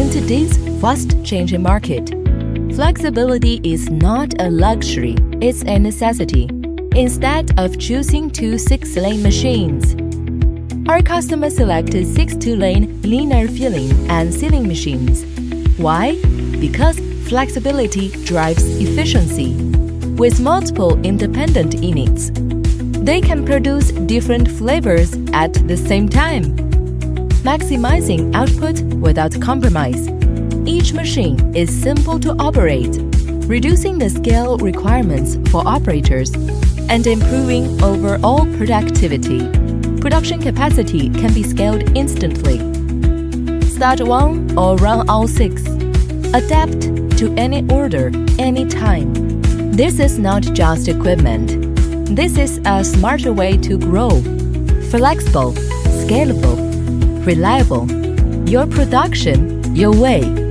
In today's fast-changing market, flexibility is not a luxury, it's a necessity. Instead of choosing two 6-lane machines, our customer selected 6 2-lane linear filling and sealing machines. Why? Because flexibility drives efficiency. With multiple independent units, they can produce different flavors at the same time, maximizing output without compromise. Each machine is simple to operate, reducing the scale requirements for operators and improving overall productivity. Production capacity can be scaled instantly. Start one or run all 6. Adapt to any order, anytime. This is not just equipment. This is a smarter way to grow. Flexible, scalable, reliable. Your production, your way.